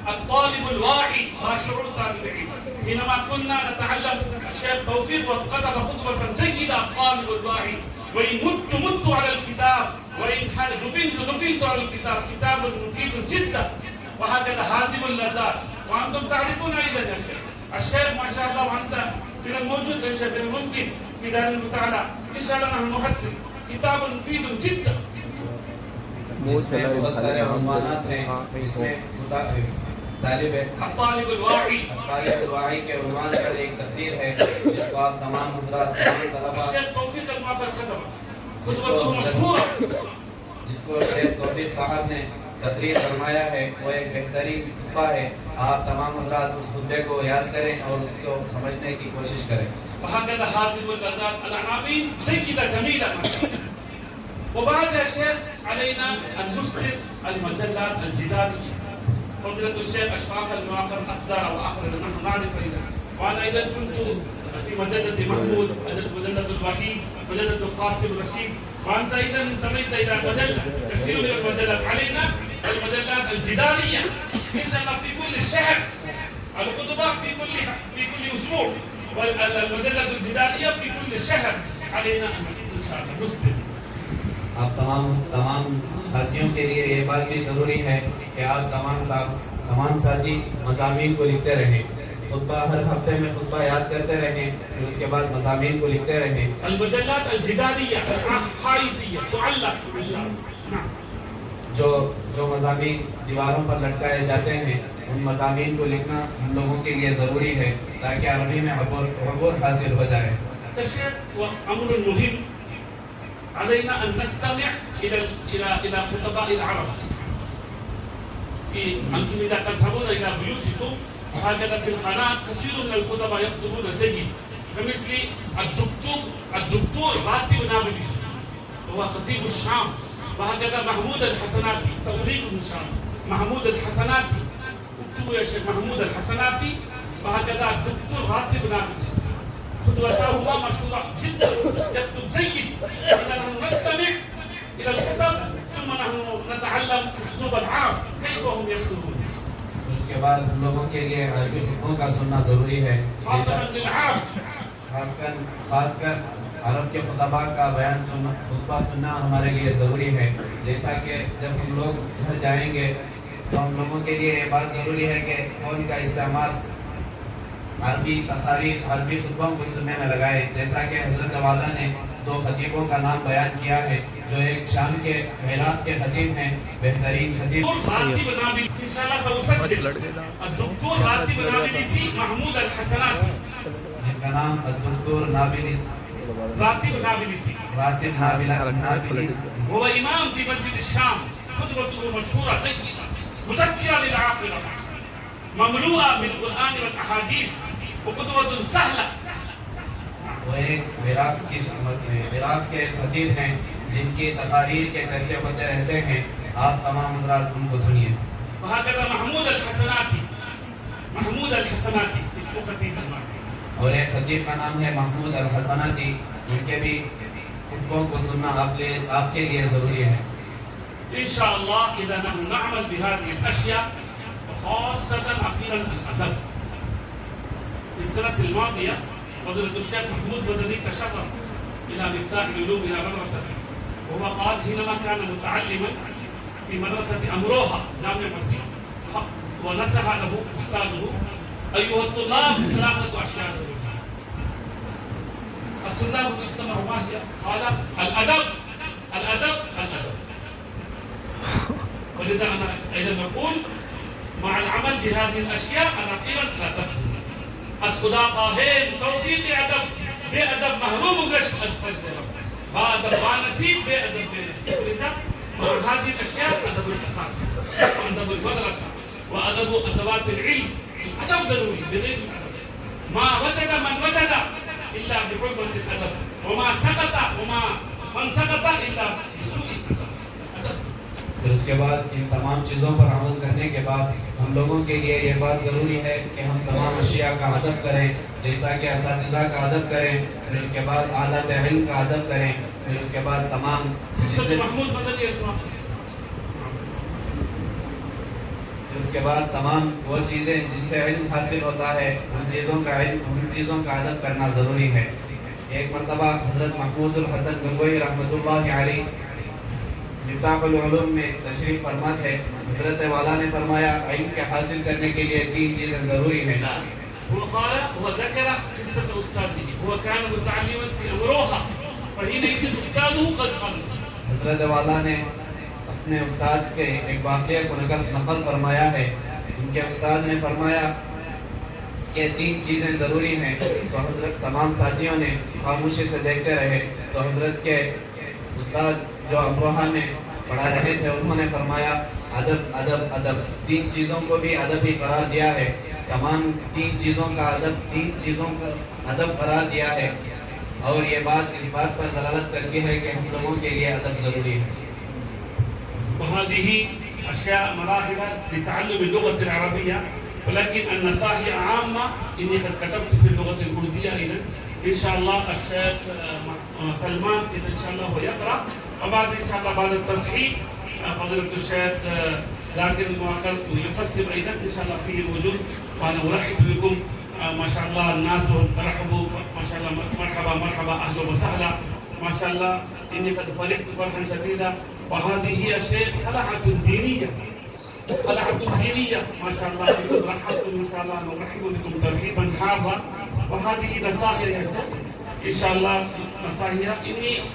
الطالب الواعي ما شعور طالب العلم. حينما كنا نتعلم الشيخ توفيق وكتب خطبة جيدة الطالب الواعي. وإن مت على الكتاب وإن دفنت على الكتاب. كتاب مفيد جدا. وهكذا هازم اللذات. وأنتم تعرفون أيضا يا شيخ الشيخ ما شاء الله، وأنت من الموجود إن شاء الله الممكن في دار المتعالى إن شاء الله نحن نحسن. كتاب مفيد جدا. جس میں بہت سارے عنوانات ہیں. اس میں طالب الطالب الواعي الواعی کے عنوان پر ایک تقریر ہے جس کو آپ تمام حضرات تمام طلباء الشيخ توفيق المعقل خطبته مشهورة. جس کو شیخ توفیق صاحب نے تقریر فرمایا ہے، وہ ایک بہترین خطبہ ہے. آپ تمام حضرات اس خطبے کو یاد کریں اور اس کو سمجھنے کی کوشش کریں. وهكذا هازم اللذات العناوين جيدة جميلة. وبعد يا شيخ علينا أن نصدر المجلات الجدادية. فضيلة الشيخ أشفاق المعقل أصدر وأخرج، نحن نعرف أيضا. وأنا أيضا كنت في مجلة محمود، مجلة الوحيد، مجلة القاسم رشيد. وأنت أيضا انتميت إلى مجلة، كثير من المجلات. علينا المجلات الجدارية إن شاء الله في كل شهر، الخطبات في كل أسبوع، والمجلة الجدارية في كل شهر. علينا أن إن شاء الله نصدر. آپ تمام ساتھیوں کے لیے یہ بات بھی ضروری ہے کہ آپ تمام ساتھی مضامین کو لکھتے رہیں، خطبہ ہر ہفتے میں خطبہ یاد کرتے رہیں، پھر اس کے بعد مضامین کو لکھتے رہیں۔ المجلات الجدارية الحائطية تعلق إن شاء الله. نعم. جو مضامین دیواروں پر لٹکائے جاتے ہیں ان مضامین کو لکھنا ہم لوگوں کے لیے ضروری ہے تاکہ عربی میں عبور حاصل ہو جائے۔ الشيخ وأمر مهم علينا أن نستمع إلى خطباء العرب. أنتم إذا تذهبون إلى بيوتكم هكذا في القناة كثير من الخطباء يخطبون جيد، كمثل الدكتور راتب نابلسي وهو خطيب الشام، وهكذا محمود الحسناتي. سأريكم إن شاء الله محمود الحسناتي، اكتبوا يا شيخ محمود الحسناتي، وهكذا الدكتور راتب نابلسي، خطبتاهما مشهورة جدا، يكتب جيد. إذا نحن نستمع إلى الخطب ثم نحن نتعلم أسلوب العرب كيف هم يكتبون. اس کے بعد ہم لوگوں کے لیے عربی خطبوں کا سننا ضروری ہے، خاصة للعرب. خاص کر عرب کے خطباء کا بیان سننا، خطبہ سننا ہمارے لیے ضروری ہے۔ جیسا کہ جب ہم لوگ گھر جائیں گے تو ہم لوگوں کے لیے یہ بات ضروری ہے کہ فون کا استعمال عربی تقاریر، عربی خطبوں کو سننے میں لگائے، جیسا کہ حضرت والا نے 2 خطیبوں کا نام بیان کیا ہے جو ایک شام کے عراق کے خطیب ہیں، بہترین خطیب۔ راتب نابلسي ان شاء الله سأسجل الدكتور راتب نابلسي محمود الحسناتي، جن کا نام الدكتور راتب نابلسي هو إمام في مسجد الشام، خطبته مشهورة جيدة مذكرة للعاقلة مملوءة بالقرآن والأحاديث وخطبة سهلة۔ وہ ایک عراق کے خطیب ہیں جن کی تقاریر کے چرچے ہوتے رہتے ہیں، آپ تمام حضرات ان کو سنیے۔ وهكذا محمود الحسناتي اسمه خطيب المعركة، اور ایک خطیب کا نام ہے محمود الحسناتی، ان کے بھی خطبوں کو سننا آپ کے لیے ضروری ہے۔ إن شاء الله إذا نحن نعمل بهذه الأشياء، وخاصة أخيرا الأدب. في السنة الماضية فضيلة الشيخ محمود مدني تشرف إلى مفتاح العلوم إلى مدرسة، وهو قال حينما كان متعلما في مدرسة أمروها جامع مسيح، ونصح له أستاذه: أيها الطلاب 3 أشياء ضرورية. الطلاب استمعوا: ما هي؟ قال: الأدب. ولذا أنا أيضا نقول مع العمل بهذه الأشياء الأخيرة لا تبذل. خدا خواهیم توفیق ادب بے ادب محروم گشت از فضل رب، با ادب با نصیب بے ادب بے نصیب. ولذا مع هذه الأشياء أدب الأساتذة وأدب المدرسة وأدب أدوات العلم. الأدب ضروري، بغير الأدب ما وجد من وجد إلا بحرمة الأدب، وما سقط من سقط إلا بسوء الأدب. پھر اس کے بعد ان تمام چیزوں پر عمل کرنے کے بعد ہم لوگوں کے لیے یہ بات ضروری ہے کہ ہم تمام اشیاء کا ادب کریں، جیسا کہ اساتذہ کا ادب کریں، پھر اس کے بعد آلات علم کا ادب کریں، پھر اس کے بعد تمام وہ چیزیں جن سے علم حاصل ہوتا ہے ان چیزوں کا ادب کرنا ضروری ہے۔ ایک مرتبہ حضرت محمود الحسن گنگوئی رحمۃ اللہ علیہ مفتاح العلوم میں تشریف فرما تھے، حضرت والا نے فرمایا علم کے حاصل کرنے کے لیے 3 چیزیں ضروری ہیں۔ هو ذكر قصة أستاذه، هو كان متعلما في أمروها، فحينئذ أستاذه قد قال. حضرت والا نے اپنے استاد کے ایک واقعے کو نقل فرمایا ہے، ان کے استاد نے فرمایا کہ 3 چیزیں ضروری ہیں، تو حضرت تمام ساتھیوں نے خاموشی سے دیکھتے رہے، تو حضرت کے استاد جو امروہہ میں پڑھا رہے تھے انہوں نے فرمایا ادب ادب ادب، 3 چیزوں کو بھی ادب ہی قرار دیا ہے، تمام 3 چیزوں کا ادب قرار دیا ہے، اور یہ بات اس بات پر دلالت کرتی ہے کہ ہم لوگوں کے لیے ادب ضروری ہے۔ وهذه أشياء مراحل لتعلم اللغة العربية، ولكن النصائح عامة إني قد كتبت في اللغة الكردية أيضا. إن شاء الله الشيخ سلمان إذا إن شاء الله هو يقرأ، وبعد إن شاء الله بعد التصحيح فضيلة الشيخ ذاكر المعقل يقسم أيضا إن شاء الله فيه الوجود. وأنا أرحب بكم ما شاء الله، الناس ترحبوا ما شاء الله، مرحبا أهلا وسهلا ما شاء الله. إني قد فرحت فرحا شديدا وهذه يا شيخ خلعة دينية، خلعة دينية ما شاء الله. بكم رحبتم إن شاء الله، نرحب بكم ترحيبا حارا. وهذه نصائح يا شيخ إن شاء الله، نصائح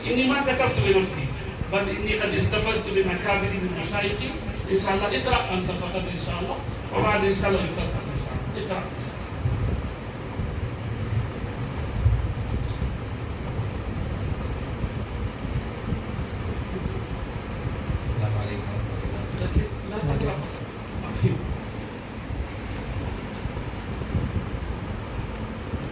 إني ما ذكرت لنفسي، بل إني قد استفدت من أكابري من مشايخي. إن شاء الله اقرأ أنت فقط إن شاء الله، وبعد إن شاء الله يتصل إن شاء الله. اقرأ. السلام عليكم ورحمة الله. لكن لا تقرأ أفهم.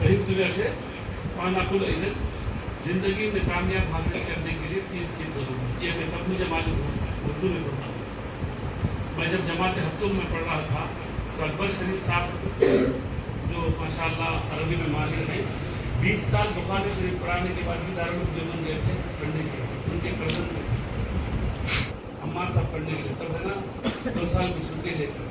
فهمت يا شيخ؟ وأنا أقول إذن زندگی میں کامیاب حاصل کرنے کے لیے 3 چیز ضروری ہے. یہ میں تب مجھے معلوم ہوا، اردو میں پڑھا. میں جب جماعت ہفتوں میں پڑھ رہا تھا تو اکبر شریف صاحب جو ماشاءاللہ عربی میں ماہر ہیں، 20 سال بخاری شریف پڑھانے کے بعد بھی دارالعلوم دیوبند گئے تھے پڑھنے کے لیے. ان کے پرزن میں سے عمار صاحب پڑھنے کے لیے تب ہے نا 2 سال کی چھٹی لے کر.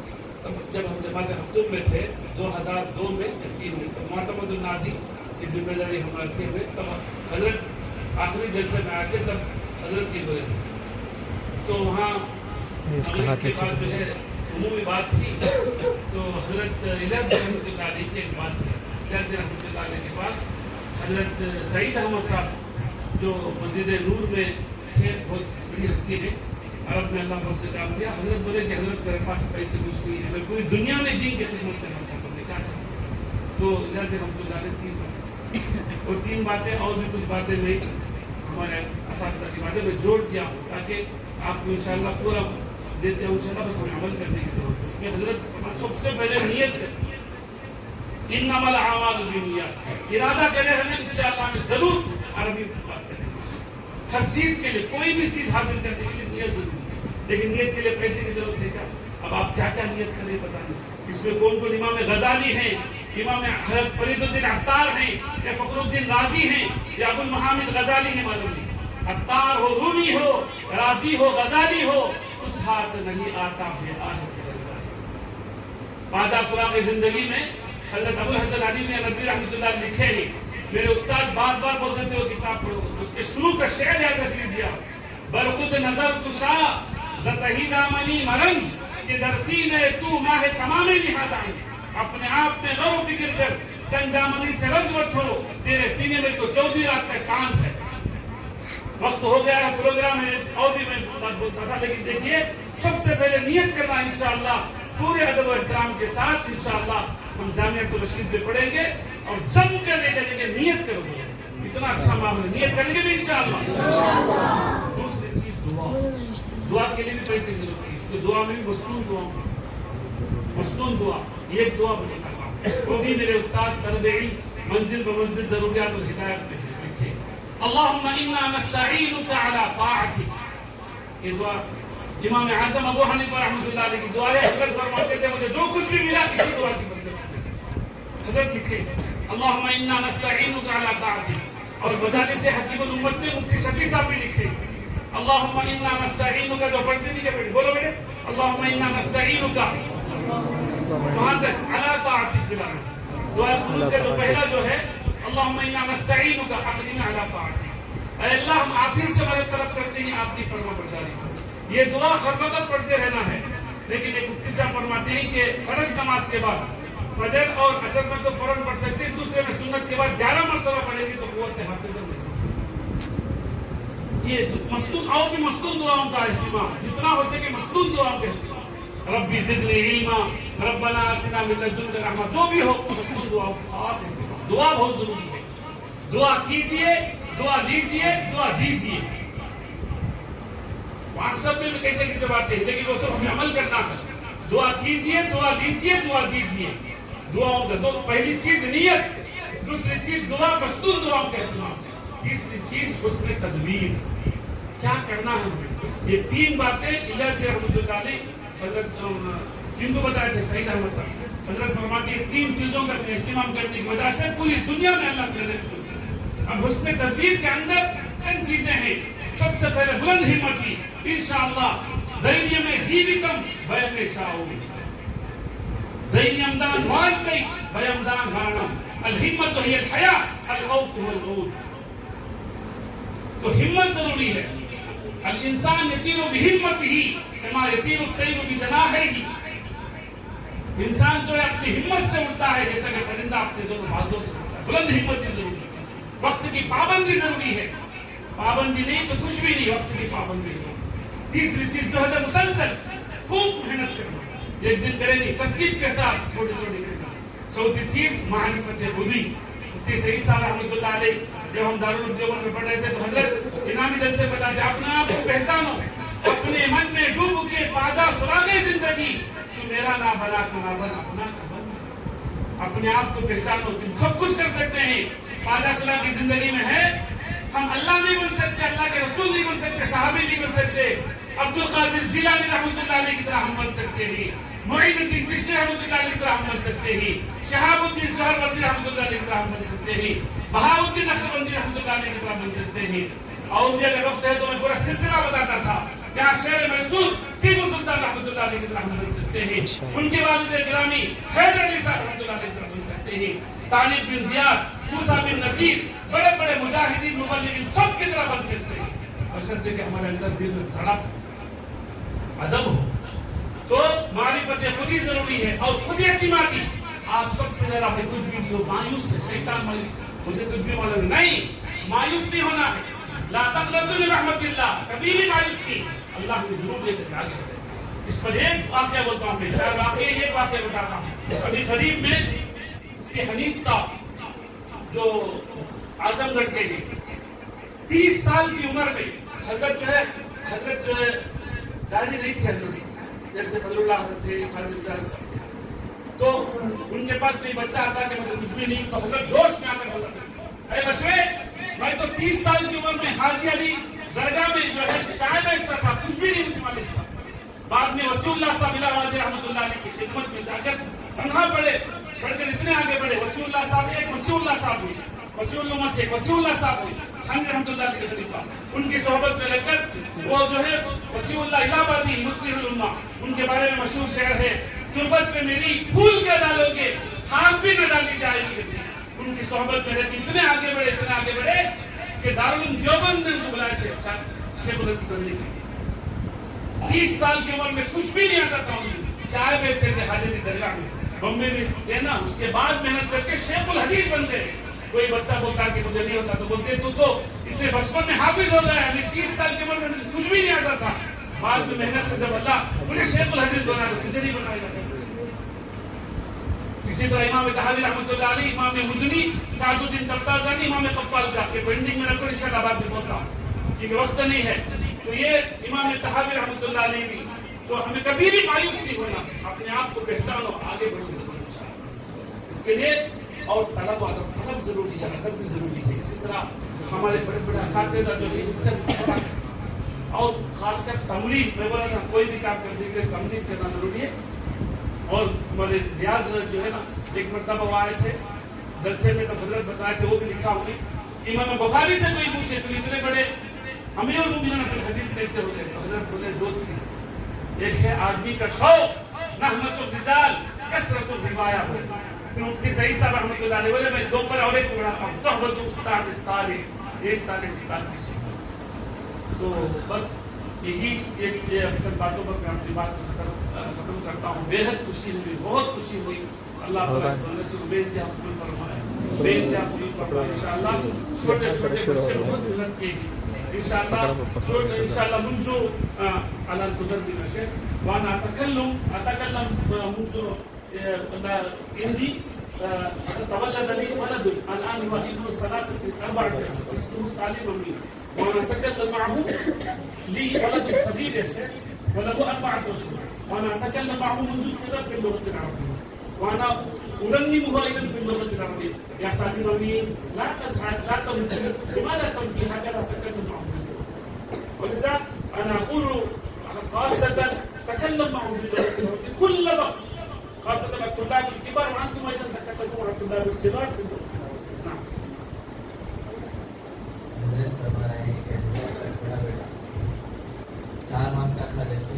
تب جب ہم جماعت ہفتوں میں تھے 2002 میں یا 3 میں، تب معتمد النادی کی ذمہ داری ہمارے تھے ہوئے. تب حضرت آخری جلسے میں آتے تب حضرت کی ہوئے تھے. تو وہاں مغرب کے بعد جو ہے عمومی بات تھی. تو حضرت الیاس رحمۃ اللہ علیہ کی ایک بات ہے. الیاس رحمۃ اللہ علیہ کے پاس حضرت سعید احمد صاحب جو مسجد نور میں تھے، بہت بڑی ہستی ہے عرب میں، اللہ بہت سے کام کیا. حضرت بولے کہ حضرت میرے پاس پیسے کچھ نہیں ہے، میں پوری دنیا میں دین کی خدمت کرنا چاہتا ہوں، کیا کروں؟ تو الیاس رحمۃ اللہ علیہ 3 باتیں، اور 3 باتیں اور بھی کچھ باتیں میں ہمارے اساتذہ کی باتیں میں جوڑ دیا ہوں تاکہ آپ کو انشاءاللہ پورا دیتے ہیں. انشاءاللہ بس ہمیں عمل کرنے کی ضرورت ہے. اس میں حضرت سب سے پہلے نیت ہے، انما الاعمال بالنیات. ارادہ کرے ہمیں انشاءاللہ ہمیں ضرور عربی بات کریں گے. ہر چیز کے لیے، کوئی بھی چیز حاصل کرنے کے لیے نیت ضروری ہے. لیکن نیت کے لیے پیسے کی ضرورت ہے کیا؟ اب آپ کیا کیا نیت کریں پتہ نہیں. اس میں کون کون امام غزالی ہیں، امام حضرت فرید الدین عطار ہیں، یا فخر الدین رازی ہیں، یا ابو المحامد غزالی ہیں. معلوم نہیں، عطار ہو، رومی ہو، رازی ہو، غزالی ہو، کچھ ہاتھ نہیں آتا بے آہ سے لگتا ہے. باجا سراغ زندگی میں حضرت ابو الحسن علی نے ندوی رحمۃ اللہ لکھے ہیں. میرے استاد بار بار بولتے تھے وہ کتاب پڑھو، اس کے شروع کا شعر یاد رکھ لیجیے آپ. بر خود نظر کشا زتہی دامنی مرنج کہ در سینے تو ماہ تمام نہاداں. اپنے آپ میں غور و فکر کر، تنگ دامنی سے رنج مت ہو، تیرے سینے میں تو 14 رات کا چاند ہے. وقت ہو گیا ہے، پروگرام ہے اور بھی میں بات بولتا تھا، لیکن دیکھیے سب سے پہلے نیت کرنا انشاءاللہ پورے ادب و احترام کے ساتھ. انشاءاللہ ہم جامعۃ الرشید پہ پڑھیں گے اور جم کر لے چلیں گے. نیت کرو، اتنا اچھا ماحول ہے، نیت کریں گے بھی انشاءاللہ. دوسری چیز دعا. دعا کے لیے بھی پیسے کی ضرورت ہے. اس کو دعا میں بھی مصنون دعا، مصنون دعا. یہ ایک دعا مجھے کرنا وہ بھی میرے استاد طلب علم منزل بمنزل ضروریات اور ہدایت میں لکھے. اللہم انا نستعینک علی طاعتک. یہ دعا امام اعظم ابو حنیفہ رحمۃ اللہ علیہ کی دعا ہے. حضرت فرماتے تھے مجھے جو کچھ بھی ملا کسی دعا کی برکت سے ملا. حضرت لکھے اللہم انا نستعینک علی طاعتک. اور مجالس حکیم الامت میں مفتی شفیع صاحب بھی لکھے اللہم انا نستعینک. جو پڑھتے نہیں کیا بیٹے بولو بیٹے اللہم انا نستعینک وہاں تک علی طاعتک بلا دعا خلود کا جو پہلا جو ہے اللہم انا نستعینک اخرین علی طاعتک. اے اللہ ہم آپ ہی سے مدد طلب کرتے ہیں آپ کی فرما برداری. یہ دعا ہر وقت پڑھتے رہنا ہے. لیکن ایک مفتی صاحب فرماتے ہیں کہ فرض نماز کے بعد فجر اور عصر میں تو فوراً پڑھ سکتے ہیں، دوسرے میں سنت کے بعد 11 مرتبہ پڑھیں گے تو قوت حافظہ مضبوط. یہ مصنون اور بھی مصنون دعاؤں کا اہتمام، جتنا ہو سکے مصنون دعاؤں کا اہتمام. ربی زدنی علما، ربنا آتنا من لدنک رحمہ، جو بھی ہو مصنون دعاؤں کا خاص اہتمام. دعا بہت ضروری ہے. دعا کیجئے، دعا لیجئے، دعا دیجئے. واٹس ایپ میں بھی کیسے کیسے باتیں ہیں، لیکن وہ سب ہمیں عمل کرنا ہے. دعا کیجئے، دعا لیجئے، دعا دیجئے. دعاؤں کا دو، پہلی چیز نیت، دوسری چیز دعا مصنون دعاؤں کا اہتمام، تیسری چیز حسن تدبیر. کیا کرنا ہے یہ 3 باتیں الیاس رحمۃ اللہ علیہ حضرت جن کو بتائے تھے سعید احمد صاحب. حضرت فرماتے ہیں 3 چیزوں کا اہتمام کرنے کی وجہ سے پوری دنیا میں اللہ تعالیٰ نے. اب حسن تدبیر کے اندر چند چیزیں ہیں. سب سے پہلے بلند ہمتی. انشاءاللہ ధైర్యమే జీవితం, భయమే చావు. ధైర్యం దాన్ వాల్కై, భయం దాన్ మరణం. الہمت ہی الحیاء، الخوف هو الموت. تو ہمت ضروری ہے. الانسان یطیر بہمتہ کما یطیر الطیر بجناحیہ. انسان جو ہے اپنی ہمت سے اڑتا ہے جیسا کہ پرندہ اپنے دونوں بازوں سے اڑتا ہے. بلند ہمت ضروری ہے. وقت کی پابندی ضروری ہے. پابندی نہیں تو کچھ بھی نہیں، وقت کی پابندی ضروری. تیسری چیز جو ہے مسلسل خوب محنت کرنا. ایک دن کرے نہیں، ترکیب کے ساتھ تھوڑی تھوڑی کرنا. چوتھی چیز معرفت خودی. مفتی سعید صاحب رحمۃ اللہ علیہ جب ہم دارالعلوم دیوبند میں پڑھ رہے تھے تو حضرت انعامی دل سے بتاتے اپنے آپ کو پہچانو، اپنے من میں ڈوب کے پاجا سراغے زندگی، تو میرا نہ بنا تو نہ بنا اپنا کا بن. اپنے آپ کو پہچانو، تم سب کچھ کر سکتے ہیں. پاجا سراغ کی زندگی میں ہے. ہم اللہ نہیں بن سکتے، اللہ کے رسول نہیں بن سکتے، صحابی نہیں بن سکتے، عبد القادر جیلانی رحمۃ اللہ علیہ کی طرح ہم بن سکتے ہیں، معین الدین چشتی رحمۃ اللہ علیہ کی طرح ہم بن سکتے ہیں، شہاب الدین سہروردی رحمۃ اللہ علیہ کی طرح ہم بن سکتے ہیں، بہاؤالدین نقشبندی رحمۃ اللہ علیہ کی طرح بن سکتے ہیں. اور بھی اگر وقت ہے تو میں پورا سلسلہ بتاتا تھا. یہاں شہر میسور ٹیپو سلطان رحمۃ اللہ علیہ کی طرح ہم بن سکتے ہیں، ان کے والد گرامی حیدر علی صاحب رحمۃ اللہ علیہ کی طرح بن سکتے ہیں، طالب بن زیاد، موسیٰ بن نذیر، بڑے بڑے مجاہدین مبلغین سب کی طرح بن سکتے ہیں، بشرطے کہ ہمارے اندر دل میں تڑپ ادب ہو. تو معرفت خودی ضروری ہے اور خود اعتمادی. آج سب سے زیادہ بھائی کچھ بھی نہیں ہو، مایوس ہے شیطان، مایوس مجھے کچھ بھی معلوم نہیں. مایوس نہیں ہونا ہے. لا تقنطوا من رحمت اللہ، کبھی بھی مایوس نہیں. اللہ کی ضرور دے کر آگے بڑھے. اس پر ایک واقعہ بولتا ہوں میں، 4 واقعے ایک واقعہ بتاتا ہوں. ابھی قریب میں مفتی حنیف صاحب جو اعظم گڑھ کے ہیں، 30 سال کی عمر میں حضرت جو ہے داڑھی نہیں تھی حضرت کی، جیسے فضل اللہ حضرت تھے، حاضر جلال صاحب تھے. تو ان کے پاس کوئی بچہ آتا کہ مجھے کچھ بھی نہیں، تو حضرت جوش میں آ کر بولتے اے بچے، میں تو 30 سال کی عمر میں حاجی علی درگاہ میں جو ہے چائے بیچتا تھا، کچھ بھی نہیں مجھے معلوم تھا. بعد میں وسیع اللہ صاحب الہ آبادی رحمۃ اللہ علیہ کی خدمت میں جا کر تنہا پڑھے، پڑھ کر اتنے آگے بڑھے. وسیع اللہ صاحب ایک وسیع اللہ صاحب ہوئی، وسیع اللہ سے ایک وسیع اللہ صاحب ہوئی، خان رحمۃ اللہ علیہ کے خلیفہ. ان کی صحبت میں لگ کر وہ جو ہے وسیع اللہ الہ آبادی مسلم الامہ، ان کے بارے میں مشہور شعر ہے، تربت پہ میری پھول کیا ڈالو گے، خاک بھی نہ ڈالی جائے گی. ان کی صحبت میں رہتی اتنے آگے بڑھے کہ دارالعلوم دیوبند نے جو بلائے تھے شیخ الحدیث بننے کے. 30 سال کی عمر میں کچھ بھی نہیں آتا تھا. چائے بیچتے تھے حاجی علی درگاہ میں، بمبے میں لینا. اس کے بعد محنت کر کے شیخ الحدیث بن گئے. کوئی بچہ بولتا کہ مجھے نہیں ہوتا تو بولتے تو اتنے بچپن میں حافظ ہو گیا. یعنی 30 سال کی عمر میں کچھ بھی نہیں آتا تھا. بعد میں محنت سے جب اللہ مجھے شیخ الحدیث بنا دو، تجھے نہیں بنائے گا. اسی طرح امام طحاوی رحمۃ اللہ علیہ، امام مزنی، سعد الدین تفتازانی، امام قفال کا کہ پینڈنگ میں رکھو انشاءاللہ بعد میں بولتا ہوں کیونکہ وقت نہیں ہے. تو یہ امام طحاوی رحمۃ اللہ علیہ کی. تو ہمیں کبھی بھی مایوس نہیں ہونا، اپنے آپ کو پہچانو، آگے بڑھو ضرور. اس کے لیے اور طلب و ادب ضروری ہے، ادب بھی ضروری ہے. اسی طرح ہمارے بڑے بڑے اساتذہ جو ہے ان سے اور خاص کر تمرین، میں بولا نا کوئی بھی کام کرنے کے لیے تمرین کرنا ضروری ہے. اور ہمارے ریاض جو ہے نا ایک مرتبہ وہ آئے تھے جلسے میں، تو حضرت بتائے تھے، وہ بھی لکھا ہوگی کہ امام بخاری سے کوئی پوچھے تو اتنے بڑے امیر المومنین فی الحدیث کیسے ہو گئے؟ تو حضرت بولے 2 چیز، ایک ہے آدمی کا شوق، نحمت الرجال کثرت الروایہ ہو. مفتی سعید صاحب رحمۃ اللہ علیہ بولے میں 2 پر اور ایک پڑھاتا ہوں، صحبت استاد صالح، ایک صالح استاد کی صحبت. تو بس یہی ایک چند باتوں پر میں اپنی بات کو ختم کرتا ہوں. بے حد خوشی ہوئی، بہت خوشی ہوئی. اللہ تعالیٰ اس بندے سے بے انتہا قبول فرمائے، بے انتہا قبول فرمائے. انشاءاللہ چھوٹے چھوٹے بچے بہت محنت کیے ہیں. انشاءاللہ منذ على التدرج الشيء وانا اتكلم منذ عندي تولد لي ولد الان هو ابن 3-4 اسمه سالم امين، وانا اتكلم معه لي ولد صغير يا شيخ وله 4 اشهر، وانا اتكلم معه منذ الصغر في اللغه العربيه، وانا أرنمها ايضا في اللغه العربيه. يا سالم امين لا تزعل، لا تبكي، لماذا تبكي؟ هكذا اتكلم معه. ولذا انا اقول خاصه تكلم معه باللغه العربيه كل وقت، خاصة الطلاب الكبار، وأنتم أيضا تكلمون عن الطلاب الصغار في اللغة. نعم. حضرت فرما رہے ہیں کہ بڑا بیٹا 4 ماہ کا تھا جب سے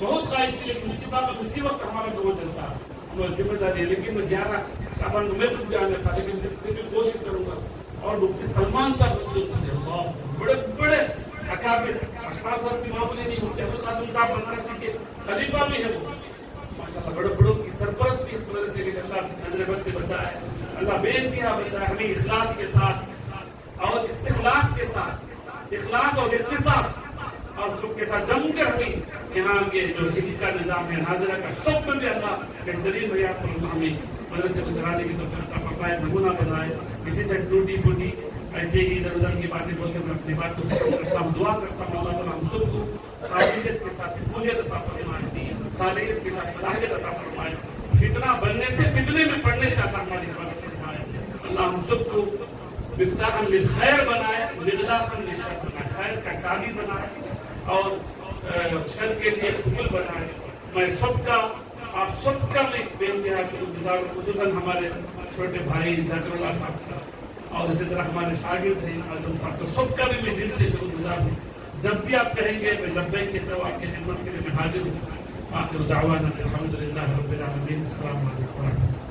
بہت خواہش تھی، لیکن اتفاق اسی وقت ہمارا گورنر جلسہ ہماری ذمہ داری ہے، لیکن میں 11 شعبان کو میں خود بھی آنا تھا، لیکن پھر بھی کوشش کروں گا. اور مفتی سلمان صاحب رسول بڑے بڑے اکابر اشخاص اور معمولی نہیں، مفتی ابوالقاسم صاحب بنارسی کے خلیفہ بھی ہیں، وہ ماشاءاللہ بڑے بڑوں کی سرپرستی اس وجہ سے کہ اللہ نظر بس سے بچائے، اللہ بے انتہا بچائے. ہمیں اخلاص کے ساتھ اور استخلاص کے ساتھ، اخلاص اور اختصاص اور سب کے ساتھ جم کر ہمیں یہاں کے جو حفظ کا نظام ہے، ناظرہ کا، سب میں بھی اللہ بہترین بھیا ہمیں مدرسے کو چلانے کی توفیق عطا فرمائے، نمونہ بنائے. کسی سے ٹوٹی پھوٹی ایسے ہی ادھر ادھر کی باتیں بول کے میں اپنی بات کو ختم کرتا ہوں. دعا کرتا ہوں اللہ تعالیٰ ہم سب کو قابلیت کے ساتھ قبولیت عطا فرمائے، صالحیت کے ساتھ صلاحیت عطا فرمائے، فتنہ بننے سے، فتنے میں پڑنے سے عطا ہماری حفاظت فرمائے. اللہ ہم سب کو مفتاحا للخیر بنائے، مغلاقا للشر بنائے، خیر کا چابی بنائے اور شر کے لیے قفل بنائے. میں سب کا، آپ سب کا میں بے انتہا شکر گزار ہوں، خصوصاً ہمارے چھوٹے بھائی ذاکر اللہ صاحب کا، اور اسی طرح ہمارے شاگرد ہیں اعظم صاحب کا، سب کا بھی میں دل سے شکر گزار ہوں. جب بھی آپ کہیں گے میں لبیک کہتا ہوں، آپ کی خدمت کے لیے میں حاضر ہوں. آخر دعوانا الحمدللہ رب العالمین. السلام علیکم ورحمۃ اللہ.